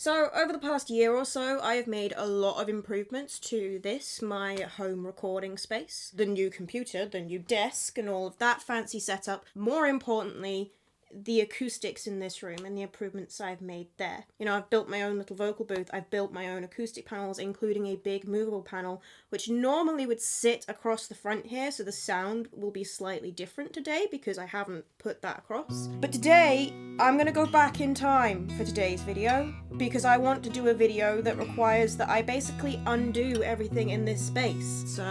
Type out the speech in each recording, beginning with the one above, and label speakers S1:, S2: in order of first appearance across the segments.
S1: So over the past year or so, I have made a lot of improvements to this, my home recording space. The new computer, the new desk, and all of that fancy setup. More importantly, the acoustics in this room and the improvements I've made there. You know, I've built my own little vocal booth, I've built my own acoustic panels, including a big movable panel, which normally would sit across the front here, so the sound will be slightly different today because I haven't put that across. But today, I'm gonna go back in time for today's video, because I want to do a video that requires that I basically undo everything in this space. So,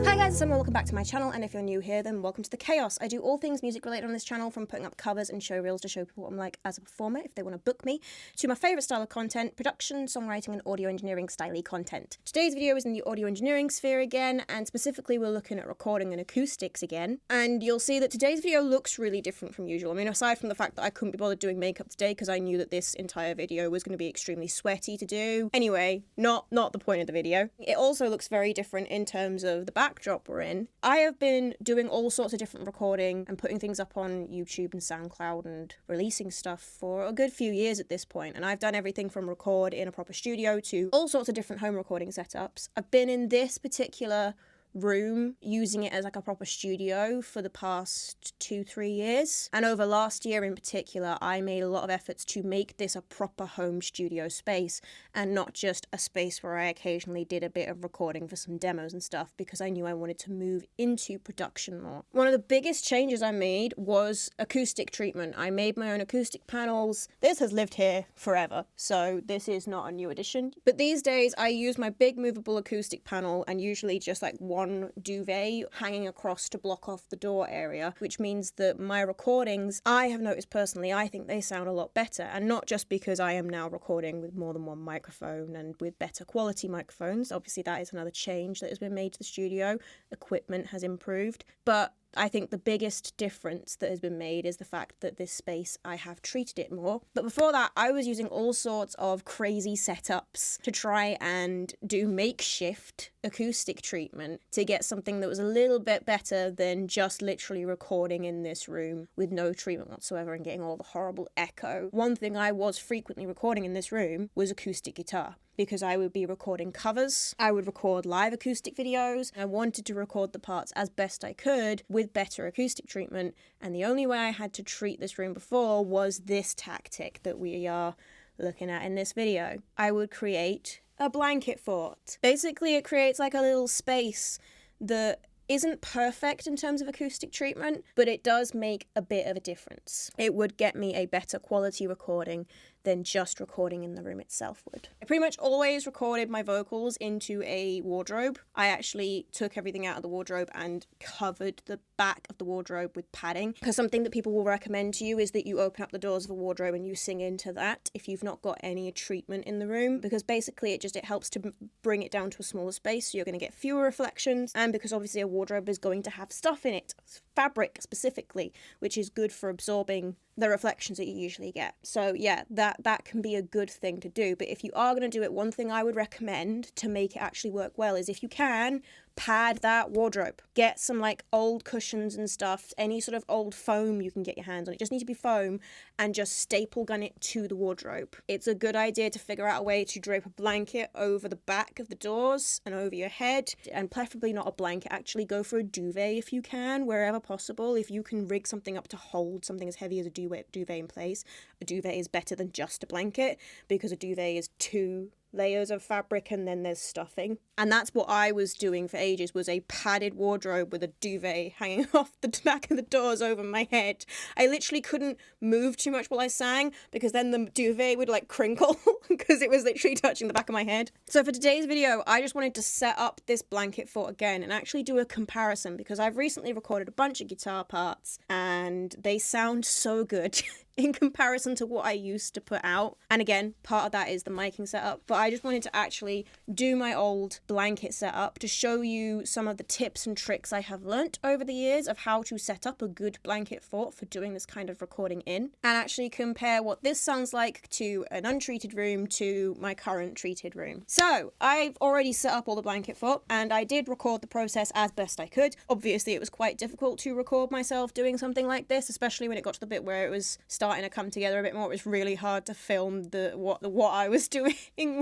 S1: Hi guys, it's Emma, welcome back to my channel, and if you're new here, then welcome to the chaos. I do all things music related on this channel, from putting up covers and show reels to show people what I'm like as a performer if they want to book me, to my favourite style of content, production, songwriting and audio engineering style content. Today's video is in the audio engineering sphere again, and specifically we're looking at recording and acoustics again, and you'll see that today's video looks really different from usual. I mean, aside from the fact that I couldn't be bothered doing makeup today because I knew that this entire video was going to be extremely sweaty to do. Anyway, not the point of the video. It also looks very different in terms of the backdrop we're in. I have been doing all sorts of different recording and putting things up on YouTube and SoundCloud and releasing stuff for a good few years at this point, and I've done everything from record in a proper studio to all sorts of different home recording setups. I've been in this particular room using it as like a proper studio for the past 2-3 years, and over last year in particular I made a lot of efforts to make this a proper home studio space and not just a space where I occasionally did a bit of recording for some demos and stuff, because I knew I wanted to move into production more. One of the biggest changes I made was acoustic treatment. I made my own acoustic panels. This has lived here forever, so this is not a new addition, but these days I use my big movable acoustic panel and usually just like one duvet hanging across to block off the door area, which means that my recordings, I have noticed personally, I think they sound a lot better, and not just because I am now recording with more than one microphone and with better quality microphones. Obviously that is another change that has been made to the studio. Equipment has improved, but I think the biggest difference that has been made is the fact that this space, I have treated it more. But before that, I was using all sorts of crazy setups to try and do makeshift acoustic treatment to get something that was a little bit better than just literally recording in this room with no treatment whatsoever and getting all the horrible echo. One thing I was frequently recording in this room was acoustic guitar, because I would be recording covers, I would record live acoustic videos, I wanted to record the parts as best I could with better acoustic treatment, and the only way I had to treat this room before was this tactic that we are looking at in this video. I would create a blanket fort. Basically, it creates like a little space that isn't perfect in terms of acoustic treatment, but it does make a bit of a difference. It would get me a better quality recording than just recording in the room itself would. I pretty much always recorded my vocals into a wardrobe. I actually took everything out of the wardrobe and covered the back of the wardrobe with padding, because something that people will recommend to you is that you open up the doors of a wardrobe and you sing into that if you've not got any treatment in the room, because basically it helps to bring it down to a smaller space, so you're going to get fewer reflections, and because obviously a wardrobe is going to have stuff in it, fabric specifically, which is good for absorbing the reflections that you usually get. So yeah, that can be a good thing to do. But if you are going to do it, one thing I would recommend to make it actually work well is, if you can, pad that wardrobe. Get some like old cushions and stuff, any sort of old foam you can get your hands on. It just needs to be foam, and just staple gun it to the wardrobe. It's a good idea to figure out a way to drape a blanket over the back of the doors and over your head, and preferably not a blanket, actually go for a duvet if you can, wherever possible. If you can rig something up to hold something as heavy as a duvet in place, a duvet is better than just a blanket, because a duvet is 2 layers of fabric and then there's stuffing. And that's what I was doing for ages, was a padded wardrobe with a duvet hanging off the back of the doors over my head. I literally couldn't move too much while I sang, because then the duvet would like crinkle because it was literally touching the back of my head. So for today's video, I just wanted to set up this blanket fort again and actually do a comparison, because I've recently recorded a bunch of guitar parts and they sound so good in comparison to what I used to put out. And again, part of that is the miking setup, but I just wanted to actually do my old blanket setup to show you some of the tips and tricks I have learnt over the years of how to set up a good blanket fort for doing this kind of recording in, and actually compare what this sounds like to an untreated room to my current treated room. So I've already set up all the blanket fort, and I did record the process as best I could. Obviously it was quite difficult to record myself doing something like this, especially when it got to the bit where it was starting to come together a bit more. It was really hard to film what I was doing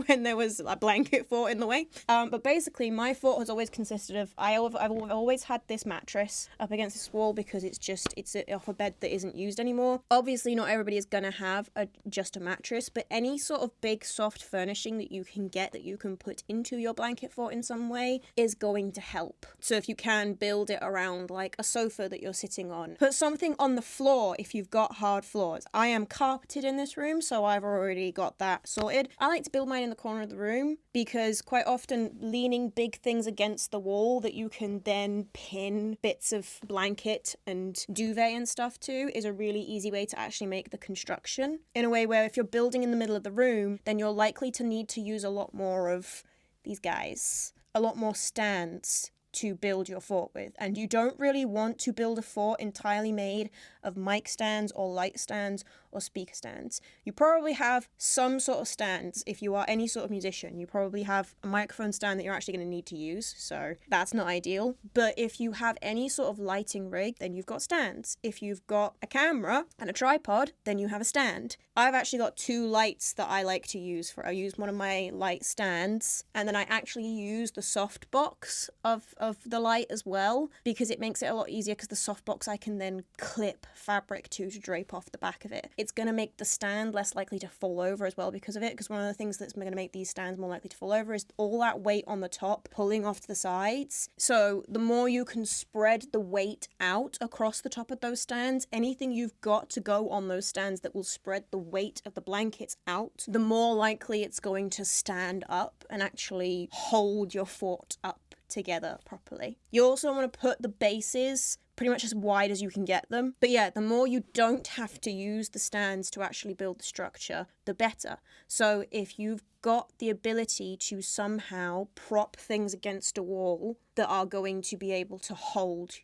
S1: when there was a blanket fort in the way. But basically my fort has always consisted of, I've always had this mattress up against this wall because it's off a bed that isn't used anymore. Obviously not everybody is gonna have just a mattress, but any sort of big soft furnishing that you can get that you can put into your blanket fort in some way is going to help. So if you can build it around like a sofa that you're sitting on, put something on the floor if you've got hard floors. I am carpeted in this room, so I've already got that sorted. I like to build mine in the corner of the room because quite often leaning big things against the wall that you can then pin bits of blanket and duvet and stuff to is a really easy way to actually make the construction in a way where if you're building in the middle of the room, then you're likely to need to use a lot more of these guys, a lot more stands to build your fort with. And you don't really want to build a fort entirely made of mic stands or light stands or speaker stands. You probably have some sort of stands. If you are any sort of musician, you probably have a microphone stand that you're actually going to need to use, so that's not ideal. But if you have any sort of lighting rig, then you've got stands. If you've got a camera and a tripod, then you have a stand. I've actually got two lights that I like to use I use one of my light stands, and then I actually use the soft box of the light as well, because it makes it a lot easier, because the soft box I can then clip fabric to drape off the back of it. It's going to make the stand less likely to fall over as well because of it, because one of the things that's going to make these stands more likely to fall over is all that weight on the top pulling off to the sides. So the more you can spread the weight out across the top of those stands, anything you've got to go on those stands that will spread the weight of the blankets out, the more likely it's going to stand up and actually hold your fort up together properly. You also want to put the bases pretty much as wide as you can get them. But yeah, the more you don't have to use the stands to actually build the structure, the better. So if you've got the ability to somehow prop things against a wall that are going to be able to hold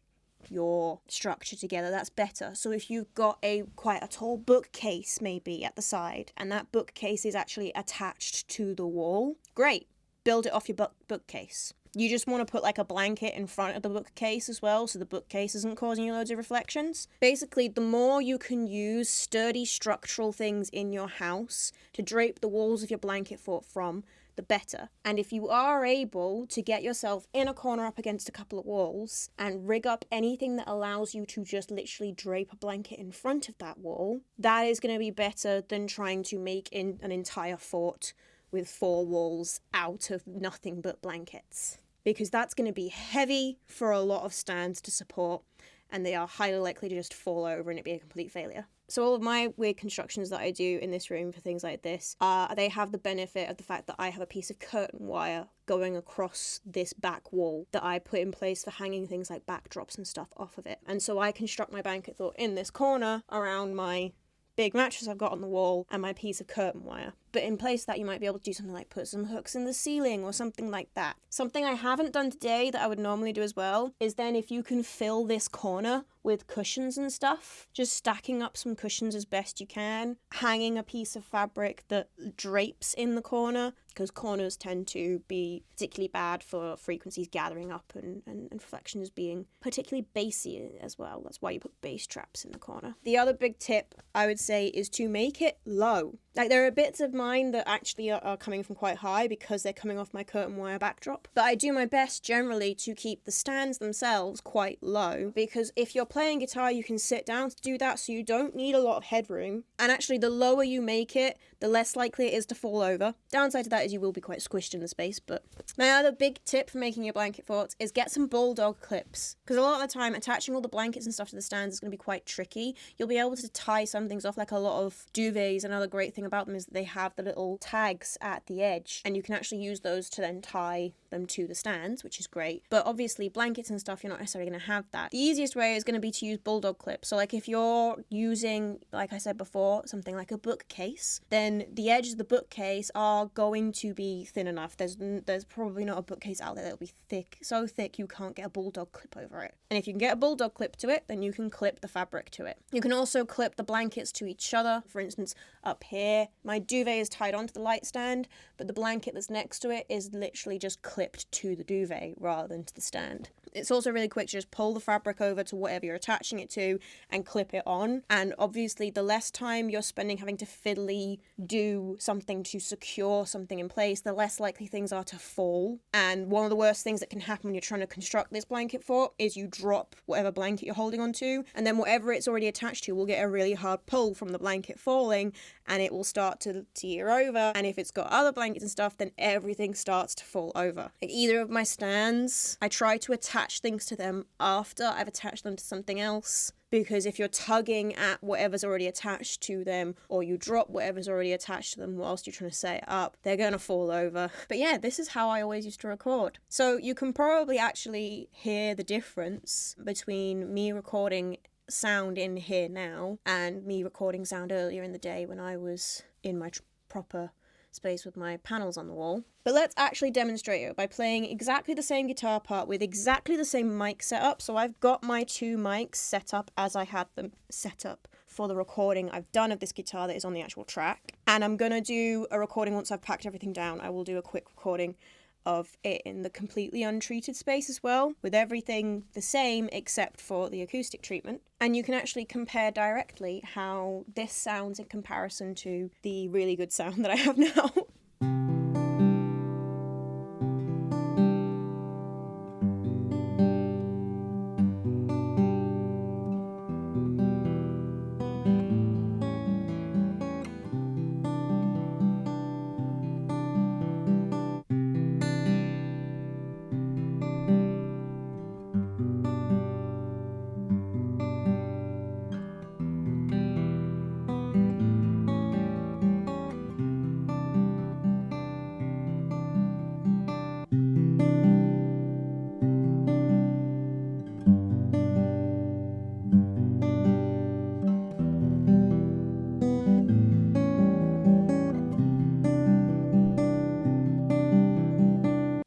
S1: your structure together, that's better. So if you've got quite a tall bookcase maybe at the side, and that bookcase is actually attached to the wall, great. Build it off your bookcase. You just want to put like a blanket in front of the bookcase as well, so the bookcase isn't causing you loads of reflections. Basically, the more you can use sturdy structural things in your house to drape the walls of your blanket fort from, the better. And if you are able to get yourself in a corner up against a couple of walls and rig up anything that allows you to just literally drape a blanket in front of that wall, that is going to be better than trying to make an entire fort with 4 walls out of nothing but blankets, because that's going to be heavy for a lot of stands to support, and they are highly likely to just fall over and it be a complete failure. So all of my weird constructions that I do in this room for things like this, they have the benefit of the fact that I have a piece of curtain wire going across this back wall that I put in place for hanging things like backdrops and stuff off of it. And so I construct my blanket fort in this corner around my big mattress I've got on the wall and my piece of curtain wire. But in place of that, you might be able to do something like put some hooks in the ceiling or something like that. Something I haven't done today that I would normally do as well is then if you can fill this corner with cushions and stuff, just stacking up some cushions as best you can, hanging a piece of fabric that drapes in the corner, because corners tend to be particularly bad for frequencies gathering up and reflections being particularly bassy as well. That's why you put bass traps in the corner. The other big tip I would say is to make it low. Like, there are bits of mine that actually are coming from quite high because they're coming off my curtain wire backdrop. But I do my best generally to keep the stands themselves quite low, because if you're playing guitar, you can sit down to do that, so you don't need a lot of headroom. And actually, the lower you make it, the less likely it is to fall over. Downside to that is you will be quite squished in the space, but my other big tip for making your blanket forts is get some bulldog clips, because a lot of the time attaching all the blankets and stuff to the stands is going to be quite tricky. You'll be able to tie some things off, like a lot of duvets. Another great thing about them is that they have the little tags at the edge, and you can actually use those to then tie them to the stands, which is great. But obviously blankets and stuff, you're not necessarily going to have that. The easiest way is going to be to use bulldog clips. So like if you're using, like I said before, something like a bookcase, then the edges of the bookcase are going to be thin enough. There's probably not a bookcase out there that'll be thick, so thick you can't get a bulldog clip over it. And if you can get a bulldog clip to it, then you can clip the fabric to it. You can also clip the blankets to each other. For instance, up here, my duvet is tied onto the light stand, but the blanket that's next to it is literally just clipped to the duvet rather than to the stand. It's also really quick to just pull the fabric over to whatever you're attaching it to and clip it on. And obviously the less time you're spending having to fiddly do something to secure something in place, the less likely things are to fall. And one of the worst things that can happen when you're trying to construct this blanket fort is you drop whatever blanket you're holding onto, and then whatever it's already attached to will get a really hard pull from the blanket falling, and it will start to tear over. And if it's got other blankets and stuff, then everything starts to fall over. Like either of my stands, I try to attach things to them after I've attached them to something else, because if you're tugging at whatever's already attached to them, or you drop whatever's already attached to them whilst you're trying to set it up, they're going to fall over. But yeah, this is how I always used to record. So you can probably actually hear the difference between me recording sound in here now and me recording sound earlier in the day when I was in my proper space with my panels on the wall. But let's actually demonstrate it by playing exactly the same guitar part with exactly the same mic setup. So I've got my two mics set up as I had them set up for the recording I've done of this guitar that is on the actual track. And I'm going to do a recording once I've packed everything down. I will do a quick recording of it in the completely untreated space as well, with everything the same except for the acoustic treatment. And you can actually compare directly how this sounds in comparison to the really good sound that I have now.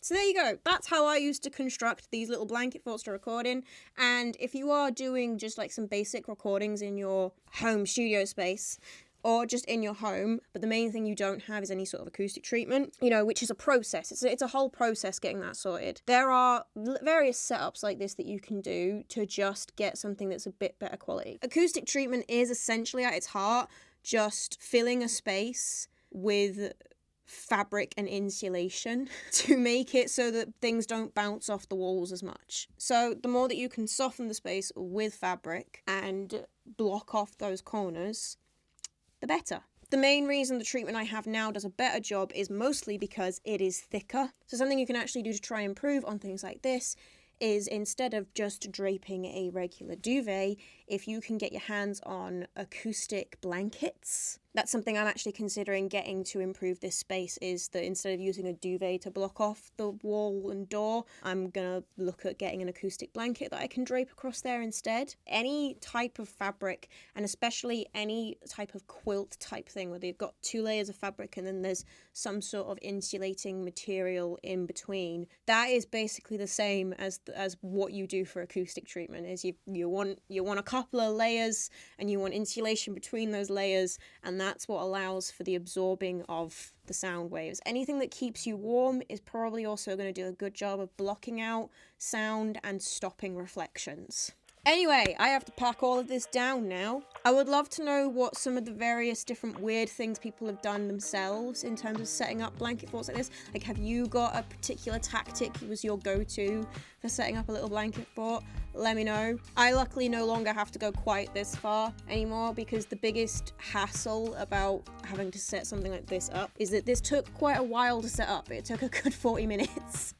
S1: So there you go. That's how I used to construct these little blanket forts to record in. And if you are doing just like some basic recordings in your home studio space, or just in your home, but the main thing you don't have is any sort of acoustic treatment, which is a process. It's a whole process getting that sorted. There are various setups like this that you can do to just get something that's a bit better quality. Acoustic treatment is essentially at its heart just filling a space with fabric and insulation to make it so that things don't bounce off the walls as much. So the more that you can soften the space with fabric and block off those corners, the better. The main reason the treatment I have now does a better job is mostly because it is thicker. So something you can actually do to try and improve on things like this is, instead of just draping a regular duvet, if you can get your hands on acoustic blankets. That's something I'm actually considering getting to improve this space, is that instead of using a duvet to block off the wall and door, I'm gonna look at getting an acoustic blanket that I can drape across there instead. Any type of fabric, and especially any type of quilt type thing where they've got two layers of fabric and then there's some sort of insulating material in between, that is basically the same as what you do for acoustic treatment. Is you want a couple of layers and you want insulation between those layers, and that's what allows for the absorbing of the sound waves. Anything that keeps you warm is probably also going to do a good job of blocking out sound and stopping reflections. Anyway, I have to pack all of this down now. I would love to know what some of the various different weird things people have done themselves in terms of setting up blanket forts like this. Like, have you got a particular tactic that was your go-to for setting up a little blanket fort? Let me know. I luckily no longer have to go quite this far anymore, because the biggest hassle about having to set something like this up is that this took quite a while to set up. It took a good 40 minutes.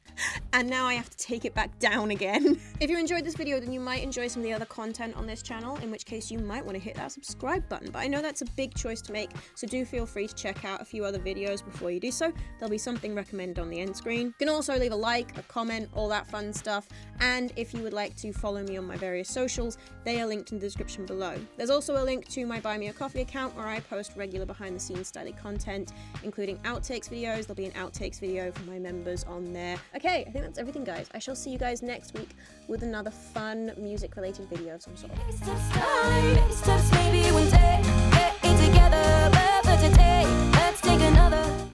S1: And now I have to take it back down again. If you enjoyed this video, then you might enjoy some of the other content on this channel, in which case you might want to hit that subscribe button. But I know that's a big choice to make, so do feel free to check out a few other videos before you do so. There'll be something recommended on the end screen. You can also leave a like, a comment, all that fun stuff. And if you would like to follow me on my various socials, they are linked in the description below. There's also a link to my Buy Me a Coffee account, where I post regular behind the scenes styling content, including outtakes videos. There'll be an outtakes video for my members on there. Okay, I think that's everything, guys. I shall see you guys next week with another fun music related video of some sort.